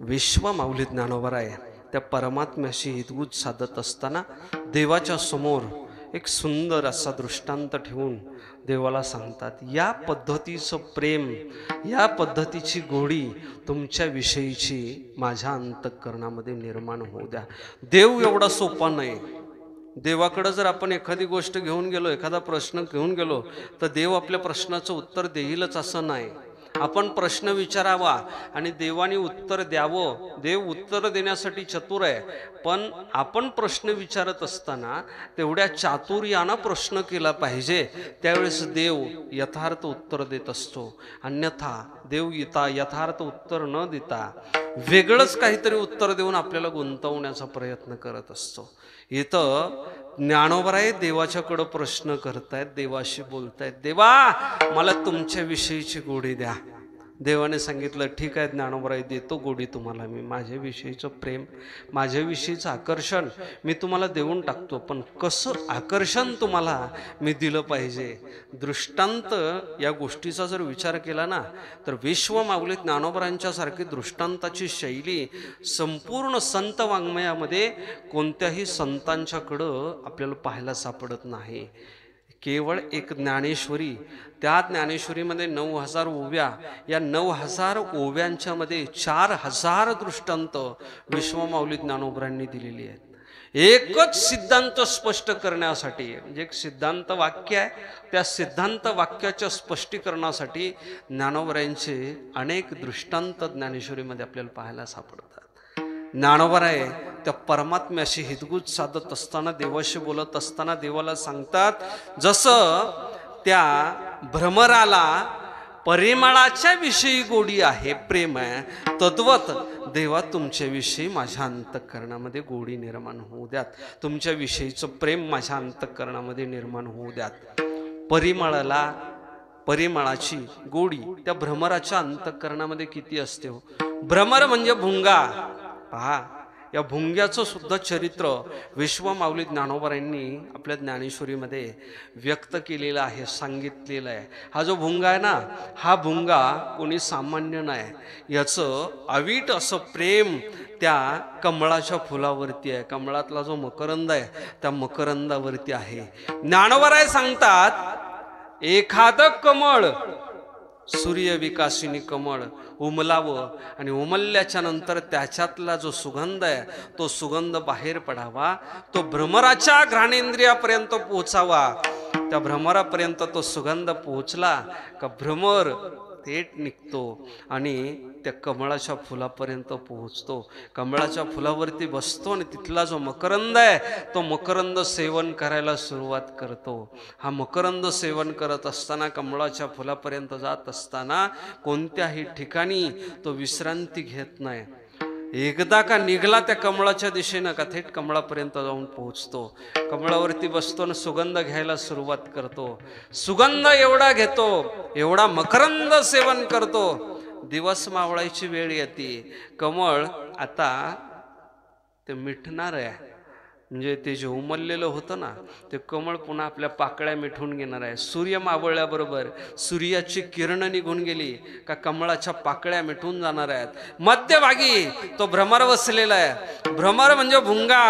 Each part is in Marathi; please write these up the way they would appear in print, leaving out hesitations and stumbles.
विश्व माऊली ज्ञानोबराय त्या परमात्म्याशी हितगुज साधत असताना देवाच्या समोर एक सुंदर असा दृष्टांत ठेवून देवाला सांगतात, या पद्धतीचं प्रेम, या पद्धतीची गोडी तुमच्या विषयीची माझ्या अंतःकरणामध्ये निर्माण होऊ द्या. देव एवढा सोपा नाही. देवाकडे जर आपण एखादी गोष्ट घेऊन गेलो, एखादा प्रश्न घेऊन गेलो, तर देव आपल्या प्रश्नाचं उत्तर देईलच असं नाही. आपण प्रश्न विचारावा आणि देवाने उत्तर द्यावं. देव उत्तर देण्यासाठी चतुर आहे, पण आपण प्रश्न विचारत असताना तेवढ्या चातुर्यानं प्रश्न केला पाहिजे. त्यावेळेस देव यथार्थ उत्तर देत असतो. अन्यथा देव यथार्थ उत्तर न देता वेगळंच काहीतरी उत्तर देऊन आपल्याला गुंतवण्याचा प्रयत्न करत असतो. इथं ज्ञानोबराय देवाच्याकडं प्रश्न करतायत, देवाशी बोलतायत, देवा मला तुमच्या विषयीची गोडी द्या. देवाने सांगितलं, ठीक आहे ज्ञानोबराय, देतो गोडी तुम्हाला मी. माझ्याविषयीचं प्रेम, माझ्याविषयीचं आकर्षण मी तुम्हाला देऊन टाकतो, पण कसं आकर्षण तुम्हाला मी दिलं पाहिजे. दृष्टांत या गोष्टीचा जर विचार केला ना, तर विश्व माऊली ज्ञानोबरांच्या सारखी दृष्टांताची शैली संपूर्ण संत वाङ्मयामध्ये कोणत्याही संतांच्याकडं आपल्याला पाहायला सापडत नाही. केवळ एक ज्ञानेश्वरी, त्या ज्ञानेश्वरीमध्ये 9000 ओव्या, या 9000 ओव्यांच्या मध्ये 4000 दृष्टांत विश्वमाऊली ज्ञानोबरांनी दिलेली आहेत. एकच सिद्धांत स्पष्ट करण्यासाठी, म्हणजे एक सिद्धांत वाक्य आहे, त्या सिद्धांत वाक्याच्या स्पष्टीकरणासाठी ज्ञानोबरांचे अनेक दृष्टांत ज्ञानेश्वरीमध्ये आपल्याला पाहायला सापडतात. ज्ञानोबराय त्या परमात्म्याशी हितगुज साधत असताना, देवाशी बोलत असताना देवाला सांगतात, जसं त्या भ्रमराला परिमळाच्या विषयी गोडी आहे, प्रेम आहे, तद्वत देवा तुमच्या विषयी माझ्या अंतःकरणामध्ये गोडी निर्माण होऊ द्यात. तुमच्या विषयीचं प्रेम माझ्या अंतःकरणामध्ये निर्माण होऊ द्यात. परिमळाची गोडी त्या भ्रमराच्या अंतःकरणामध्ये किती असते हो. भ्रमर म्हणजे भुंगा. पहा, या भुंग्याचं सुद्धा चरित्र विश्व माऊली ज्ञानोबरांनी आपल्या ज्ञानेश्वरीमध्ये व्यक्त केलेलं आहे, सांगितलेलं आहे. हा जो भुंगा आहे ना, हा भुंगा कोणी सामान्य नाही. याचं अवीट असं प्रेम त्या कमळाच्या फुलावरती आहे. कमळातला जो मकरंद आहे त्या मकरंदावरती आहे. ज्ञानोबराय सांगतात, एखादं कमळ, सूर्यविकासिनी कमळ उमलावं आणि उमलल्याच्या नंतर त्याच्यातला जो सुगंध आहे तो सुगंध बाहेर पडावा, तो भ्रमराच्या घ्राणेंद्रियापर्यंत पोहोचावा. त्या भ्रमरापर्यंत तो सुगंध पोहोचला का भ्रमर थेट निघतो आणि त्या कमळाच्या फुलापर्यंत पोहोचतो. कमळाच्या फुलावरती बसतो आणि तिथला जो मकरंद आहे तो मकरंद सेवन करायला सुरुवात करतो. हा मकरंद सेवन करत असताना, कमळाच्या फुलापर्यंत जात असताना कोणत्याही ठिकाणी तो विश्रांती घेत नाही. एकदा का निघाला त्या कमळाच्या दिशेनं का थेट कमळापर्यंत जाऊन पोहोचतो. कमळावरती बसतो आणि सुगंध घ्यायला सुरुवात करतो. सुगंध एवढा घेतो, एवढा मकरंद सेवन करतो, दिवस मावळायची वेळ येते. कमळ आता ते मिटणार आहे. म्हणजे ते जे उमललेलं होतं ना, ते कमळ पुन्हा आपल्या पाकळ्या मिठून घेणार आहे. सूर्य मावळल्याबरोबर सूर्याची किरण निघून गेली का कमळाच्या पाकळ्या मिठून जाणार आहेत. मध्यभागी तो भ्रमर बसलेला आहे. भ्रमर म्हणजे भुंगा,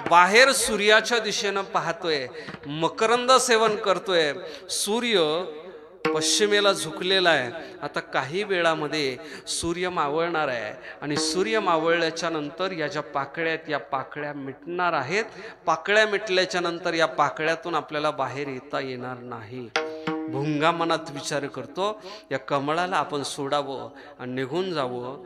बाहेर सूर्याच्या दिशेनं पाहतोय, मकरंद सेवन करतोय. सूर्य पश्चिमेला झुकलेला आहे. आता काही वेळामध्ये सूर्य मावळणार आहे आणि सूर्य मावळल्याच्या नंतर या ज्या पाकळ्या आहेत, या पाकळ्या मिटणार आहेत. पाकळ्या मिटल्याच्या नंतर या पाकळ्यातून आपल्याला बाहेर येता येणार नाही. भुंगा मनात विचार करतो, या कमळाला आपण सोडावं आणि निघून जावं,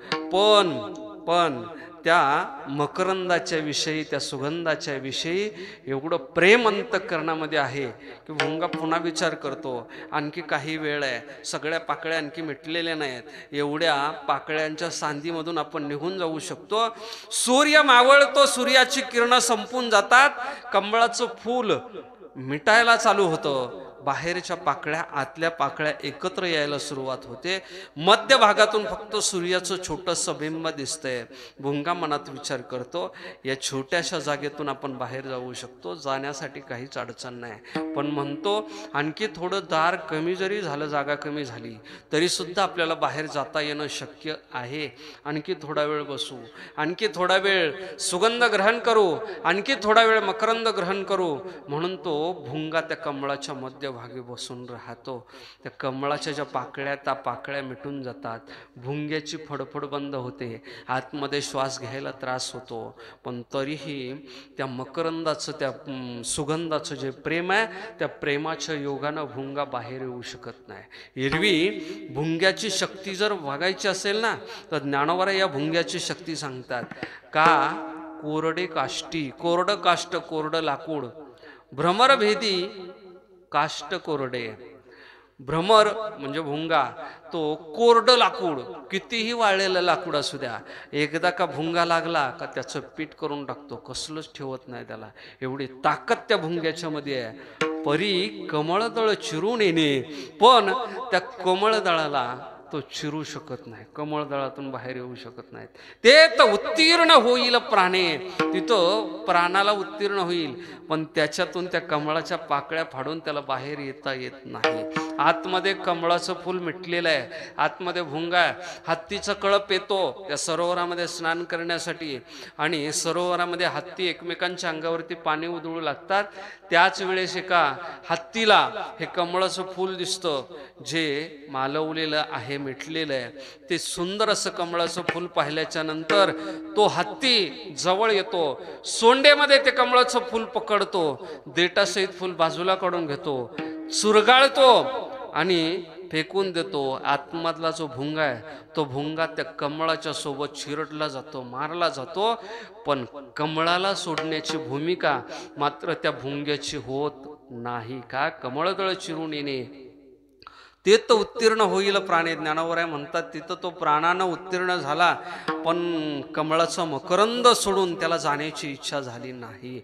पण त्या मकरंदाच्या विषयी, त्या सुगंधाच्या विषयी एवढं प्रेम अंतःकरणामध्ये आहे की भुंगा पुन्हा विचार करतो, आणखी काही वेळ आहे, सगळ्या पाकळ्या आणखी मिटलेल्या नाहीत, एवढ्या पाकळ्यांच्या सांधीमधून आपण निघून जाऊ शकतो. सूर्य मावळतो, सूर्याची किरणं संपून जातात, कमळाचं फूल मिटायला चालू होतं. बाहेरच्या पाकळ्या आतल्या पाकळ्या एकत्र यायला सुरुवात होते. मध्य भागातून फक्त सूर्याचं छोटंसं बिंब दिसतंय. भुंगा मनात विचार करतो, या छोट्याशा जागेतून आपण बाहेर जाऊ शकतो, जाण्यासाठी काहीच अडचण नाही. पण म्हणतो आणखी थोडं दार कमी जरी झालं, जागा कमी झाली तरी सुद्धा आपल्याला बाहेर जाता येणं शक्य आहे. आणखी थोडा वेळ बसू, आणखी थोडा वेळ सुगंध ग्रहण करू, आणखी थोडा वेळ मकरंद ग्रहण करू. म्हणून तो भुंगा त्या कमळाच्या मध्यभागी बसून राहतो. त्या कमळाच्या ज्या पाकळ्या, त्या पाकळ्या मिटून जातात. भुंग्याची फडफड बंद होते. आतमध्ये श्वास घ्यायला त्रास होतो, पण तरीही त्या मकरंदाचं, त्या सुगंधाचं जे प्रेम आहे, त्या प्रेमाच्या योगानं भुंगा बाहेर येऊ शकत नाही. एरवी भुंग्याची शक्ती जर बघायची असेल ना, तर ज्ञानोबा या भुंग्याची शक्ती सांगतात. का कोरडे काष्टी, कोरडं काष्ट, कोरडं लाकूड, भ्रमरभेदी काष्ट कोरडे. भ्रमर म्हणजे भुंगा, तो कोरडं लाकूड, कितीही वाळलेलं लाकूड असू द्या, एकदा का भुंगा लागला का त्याचं पीठ करून टाकतो, कसलंच ठेवत नाही त्याला. एवढी ताकद त्या भुंग्याच्या मध्ये आहे. परी कमळदळ चिरून येणे, पण त्या कमळदळाला तो चिरू शकत नाही, कमळदळातून बाहेर येऊ शकत नाहीत. ते तर उत्तीर्ण होईल प्राणे, तिथं प्राणाला उत्तीर्ण होईल, पण त्याच्यातून त्या कमळाच्या पाकळ्या फाडून त्याला बाहेर येता येत नाही. आतमध्ये कमळाचं फूल मिटलेलं आहे, आतमध्ये भुंगा आहे. हत्तीचा कळप येतो त्या सरोवरामध्ये स्नान करण्यासाठी, आणि सरोवरामध्ये हत्ती एकमेकांच्या अंगावरती पाणी उधळू लागतात. त्याच वेळेस एका हत्तीला हे कमळाचं फूल दिसतं, जे मालवलेलं आहे, मिटलेलं आहे. ते सुंदर असं कमळाचं फूल पाहिल्याच्या नंतर तो हत्ती जवळ येतो, सोंडेमध्ये ते कमळाचं फूल पकडतो, देठासहित फूल बाजूला काढून घेतो, चुरगाळतो आणि फेकून देतो. आतमधला जो भुंगा आहे, तो भुंगा त्या कमळाच्या सोबत चिरडला जातो, मारला जातो. पण कमळाला सोडण्याची भूमिका मात्र त्या भुंग्याची होत नाही. का कमळदळ चिरून येणे, ते तर उत्तीर्ण होईल प्राणे. ज्ञानोबा म्हणतात तिथं तो प्राणानं उत्तीर्ण झाला, पण कमळाचं मकरंद सोडून त्याला जाण्याची इच्छा झाली नाही.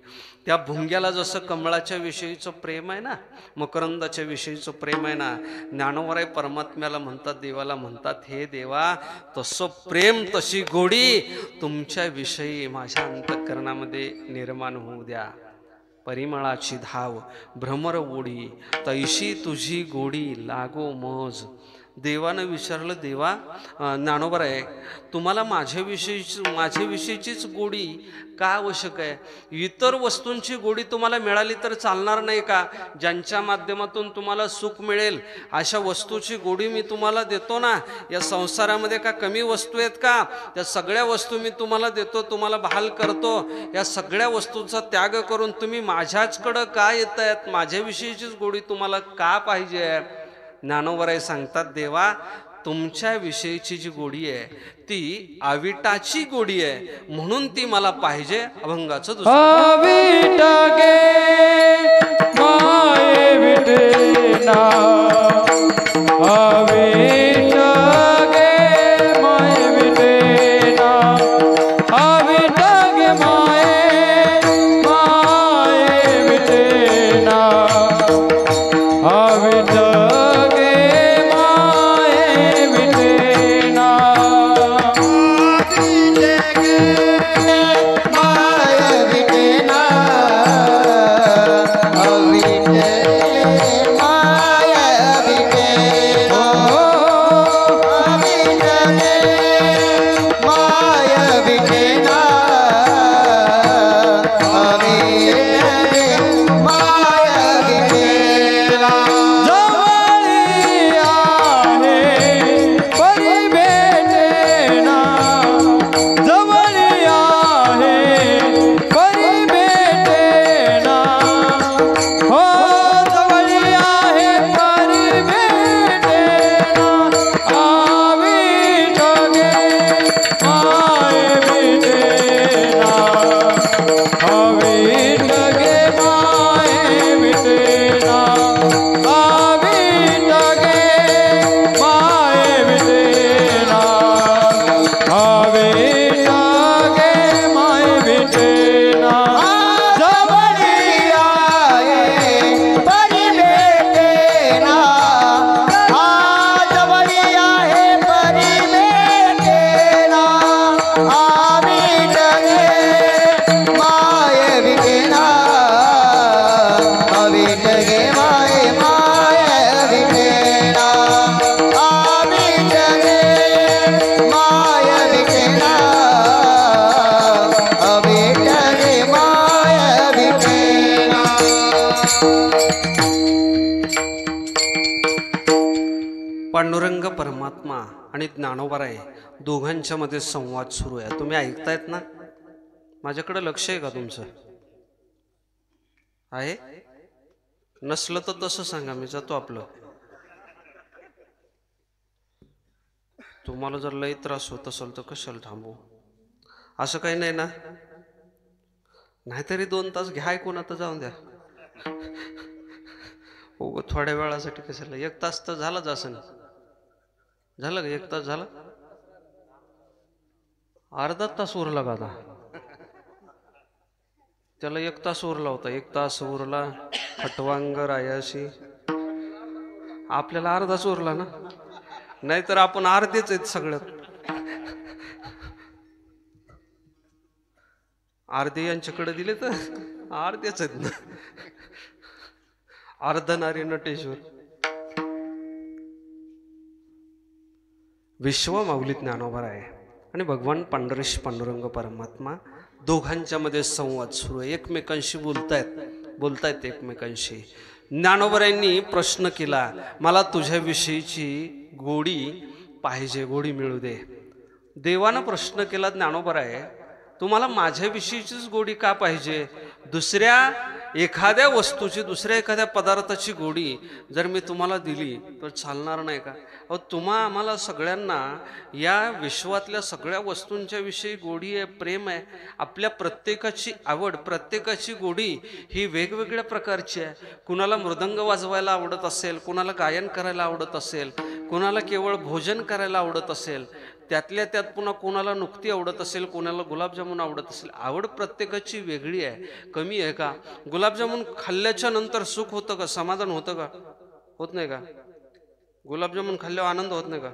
त्या भुंग्याला जसं कमळाच्या विषयीचं प्रेम आहे ना, मकरंदाच्या विषयीचं प्रेम आहे ना, ज्ञानोबा परमात्म्याला म्हणतात, देवाला म्हणतात, हे देवा, तसं प्रेम, तशी गोडी तुमच्या विषयी माझ्या अंतःकरणामध्ये निर्माण होऊ द्या. परिमळाची धाव भ्रमर ओढी, तैशी तुझी गोडी लागो मज. देवानं विचारलं, देवा ज्ञानोबा आहे, तुम्हाला माझ्याविषयीचीच गोडी का आवश्यक आहे? इतर वस्तूंची गोडी तुम्हाला मिळाली तर चालणार नाही का? ज्यांच्या माध्यमातून तुम्हाला सुख मिळेल अशा वस्तूची गोडी मी तुम्हाला देतो ना. या संसारामध्ये का कमी वस्तू आहेत का? त्या सगळ्या वस्तू मी तुम्हाला देतो, तुम्हाला बहाल करतो. या सगळ्या वस्तूंचा त्याग करून तुम्ही माझ्याचकडं का येत आहेत? माझ्याविषयीचीच गोडी तुम्हाला का पाहिजे? ज्ञानोबा सांगतात, देवा, तुमच्या विषयीची जी गोडी आहे ती अविटाची गोडी आहे, म्हणून ती मला पाहिजे. अभंगाचं परमात्मा आणि ज्ञानोबराय दोघांच्या मध्ये संवाद सुरू आहे. तुम्ही ऐकतायत ना? माझ्याकडे लक्ष आहे का तुमचं? आहे? नसलं तर तसं सांगा, मी जातो आपलं. तुम्हाला जर लई त्रास होत असेल तर कशाला थांबू? असं काही नाही ना? नाहीतरी 2 तास घ्या ऐकून, आता जाऊन द्या. हो, थोड्या वेळासाठी कशाला? 1 तास तर झालाच असं. झालं का? 1 तास झाला? अर्धा तास उरला का आता? त्याला 1 तास उरला होता. 1 तास उरला खटवांग रायाशी. आपल्याला अर्धाच उरला ना? नाहीतर आपण अर्धेच आहेत सगळ्यात. अर्धे यांच्याकडे दिले तर अर्धेच आहेत ना. अर्धनारी नटेश्वर. विश्व माऊली ज्ञानोबराय आणि भगवान पांडुरेश पांडुरंग परमात्मा दोघांच्या मध्ये संवाद सुरू आहे. एकमेकांशी बोलतायत एकमेकांशी. ज्ञानोबरायांनी प्रश्न केला, मला तुझ्याविषयीची गोडी पाहिजे, गोडी मिळू दे. देवानं प्रश्न केला, ज्ञानोबराय तुम्हाला माझ्याविषयीचीच गोडी का पाहिजे? दुसऱ्या एखाद्या वस्तूची, दुसऱ्या एखाद्या पदार्थाची गोडी जर मी तुम्हाला दिली तर चालणार नाही का? अहो, आम्हाला सगळ्यांना या विश्वातल्या सगळ्या वस्तूंच्या विषयी गोडी आहे, प्रेम आहे. आपल्या प्रत्येकाची आवड, प्रत्येकाची गोडी ही वेगवेगळ्या प्रकारची आहे. कुणाला मृदंग वाजवायला आवडत असेल, कुणाला गायन करायला आवडत असेल, कुणाला केवळ भोजन करायला आवडत असेल, त्यातल्या त्यात पुन्हा कोणाला नुकती आवडत असेल, कोणाला गुलाबजामुन आवडत असेल. आवड प्रत्येकाची वेगळी आहे. कमी आहे का? गुलाबजामुन खाल्ल्याच्या नंतर सुख होतं का? समाधान होतं का? होत नाही का? गुलाबजामुन खाल्ल्यावर आनंद होत नाही का?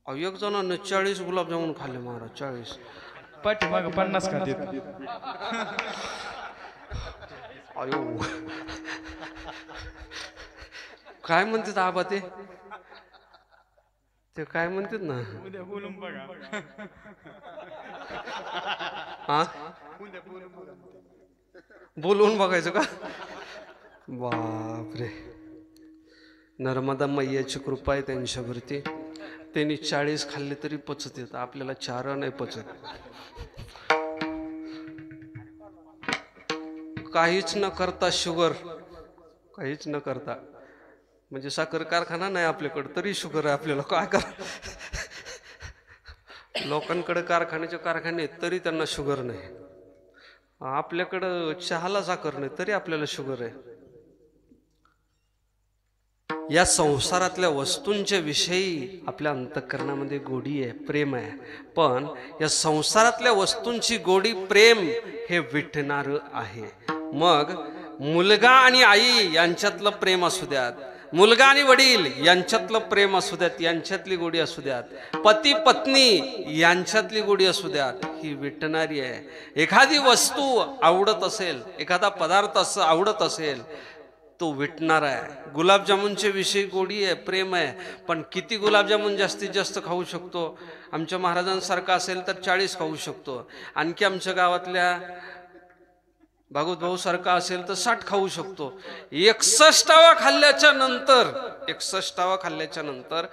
एक जणांनी 40 गुलाबजामुन खाल्ले महाराज. 40 पाठीमाग 50 खाते. अयो, काय म्हणतात आबा ते काय म्हणतात ना? उद्या बोलून बघा. हा, बोलवून बघायचं का? बापरे, नर्मदा मैयाची कृपा आहे त्यांच्यावरती. त्यांनी 40 खाल्ले तरी पचत येत, आपल्याला 4 नाही पचत. काहीच न करता शुगर, काहीच न करता, म्हणजे साखर कारखाना नाही आपल्याकडे तरी शुगर आहे आपल्याला. काय करा, लोकांकडे कारखाने आहेत तरी त्यांना शुगर नाही. आपल्याकडं चहाला साखर नाही तरी आपल्याला शुगर आहे. या संसारातल्या वस्तूंच्या विषयी आपल्या अंतःकरणामध्ये गोडी आहे, प्रेम आहे. पण या संसारातल्या वस्तूंची गोडी, प्रेम हे विटणारं आहे. मग मुलगा आणि आई यांच्यातलं प्रेम असू द्यात, मुलगा आणि वडील यांच्यातलं प्रेम असू द्यात, यांच्यातली गोडी असू द्यात, पती पत्नी यांच्यातली गोडी असू द्यात, ही विटणारी आहे. एखादी वस्तू आवडत असेल, एखादा पदार्थ असं आवडत असेल, तो विटणार आहे. गुलाबजामुनच्या विषयी गोडी आहे, प्रेम आहे. पण किती गुलाबजामुन जास्तीत जास्त खाऊ शकतो? आमच्या महाराजांसारखा असेल तर 40 खाऊ शकतो. आणखी आमच्या गावातल्या भागवत भाऊ सारखा असेल तर 60 खाऊ शकतो. 61वा खाल्ल्याच्या नंतर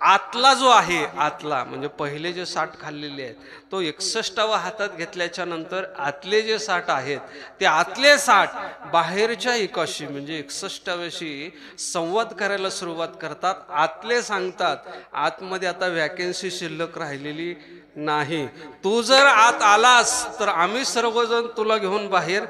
आतला जो आहे, आतला म्हणजे पहिले जे 60 खाल्लेले आहेत, तो 61वा हातात घेतल्याच्या नंतर आतले जे 60 आहेत, ते आतले 60 बाहेरच्या एकाशी म्हणजे 61व्याशी संवाद करायला सुरुवात करतात. आतले सांगतात, आतमध्ये आता वॅकेन्सी शिल्लक राहिलेली नाही, तू जर आत आलास तर आम्ही सर्वजण तुला घेऊन बाहेर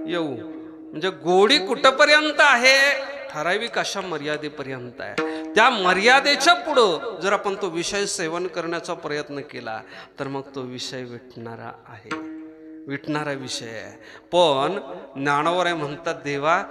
येऊ. म्हणजे गोडी कुठपर्यंत आहे? ठराविक अशा मर्यादेपर्यंत आहे. त्या मर्यादेच्या पुढं जर आपण तो विषय सेवन करण्याचा प्रयत्न केला तर मग तो विषय विटणारा विषय आहे. पण ज्ञानोबराय म्हणतात, देवा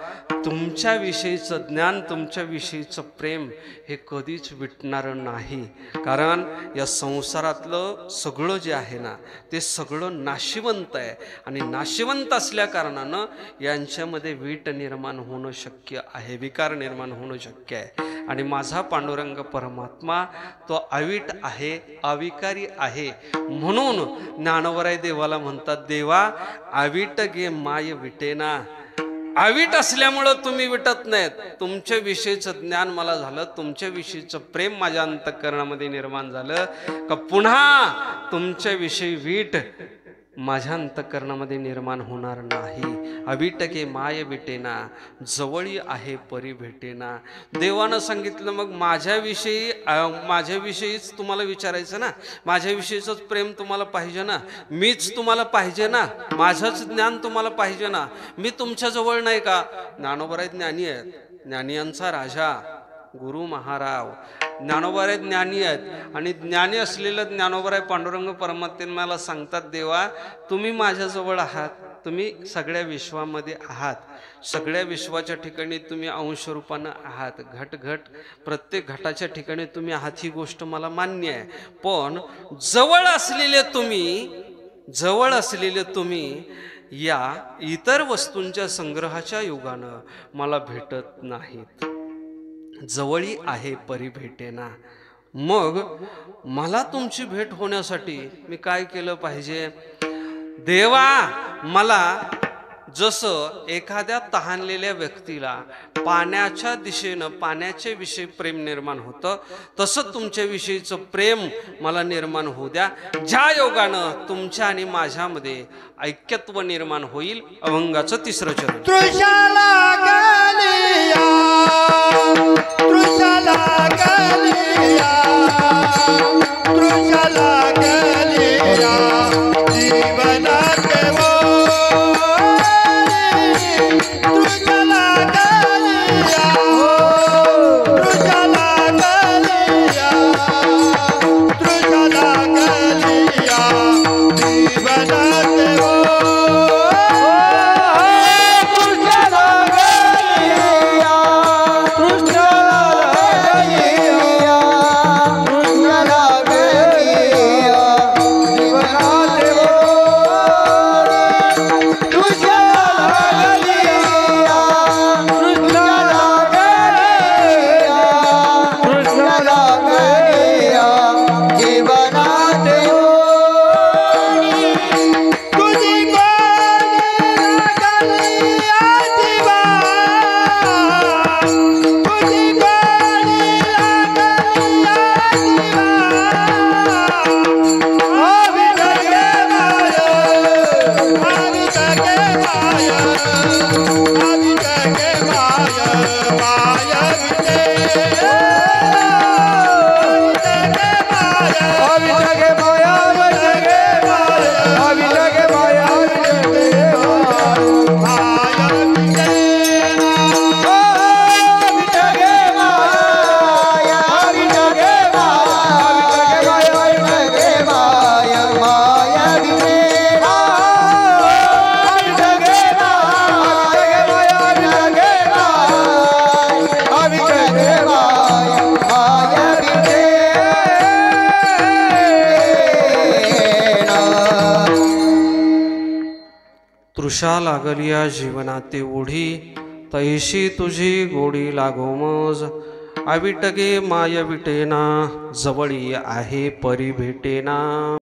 तुमच्या विषयीचं ज्ञान, तुमच्या विषयीचं प्रेम हे कधीच विटणारं नाही. कारण या संसारातलं सगळं जे आहे ना, ते सगळं नाशिवंत आहे. आणि नाशिवंत असल्या कारणानं यांच्यामध्ये वीट निर्माण होणं शक्य आहे, विकार निर्माण होणं शक्य आहे. आणि माझा पांडुरंग परमात्मा तो अवीट आहे, अविकारी आहे. म्हणून ज्ञानोबराय देवाला म्हणतात, देवा अवीट गे माय विटेना, अवीट असल्यामुळं तुम्ही विटत नाहीत. तुमच्या विषयीचं ज्ञान मला झालं, तुमच्या विषयीचं प्रेम माझ्या अंतःकरणामध्ये निर्माण झालं का पुन्हा तुमच्या विषयी वीट माझ्या अंतःकरणामध्ये निर्माण होणार नाही. अविटके माय विटेना, जवळी आहे परी भेटेना. देवानं सांगितलं मग माझ्याविषयीच तुम्हाला विचारायचं ना, माझ्याविषयीचंच प्रेम तुम्हाला पाहिजे ना, मीच तुम्हाला पाहिजे ना, माझंच ज्ञान तुम्हाला पाहिजे ना. मी तुमच्या जवळ नाही का? ज्ञानोबराय ज्ञानी आहेत, ज्ञानियांचा राजा गुरु महाराव ज्ञानोबराय ज्ञानी आहेत. आणि ज्ञानी असलेलं ज्ञानोबराय पांडुरंग परमात्म्याला सांगतात, देवा तुम्ही माझ्याजवळ आहात, तुम्ही सगळ्या विश्वामध्ये आहात, सगळ्या विश्वाच्या ठिकाणी तुम्ही अंशरूपानं आहात, घट प्रत्येक घटाच्या ठिकाणी तुम्ही आहात, ही गोष्ट मला मान्य आहे. पण जवळ असलेले तुम्ही या इतर वस्तूंच्या संग्रहाच्या युगानं मला भेटत नाहीत. जवळी आहे परी भेटेना. मग मला तुमची भेट होण्यासाठी मी काय केलं पाहिजे? देवा, मला जसं एखाद्या तहानलेल्या व्यक्तीला पाण्याच्या दिशेनं पाण्याच्या विषयी प्रेम निर्माण होतं, तसं तुमच्या विषयीचं प्रेम मला निर्माण होऊ द्या, ज्या योगानं तुमच्या आणि माझ्यामध्ये ऐक्यत्व निर्माण होईल. अभंगाचं 3रं चरण. तृषाला गलिया, तृषाला गलिया, तृषाला गलिया, जीवनात वो तृषाला गलिया, तृषाला गलिया, तृषाला गलिया, जीवनात वो तृषा लागलिया जीवनाते ओढी, तैशी तुझी गोडी लागो मज. अविटगे माय विटेना, जवळी आहे परी भेटेना.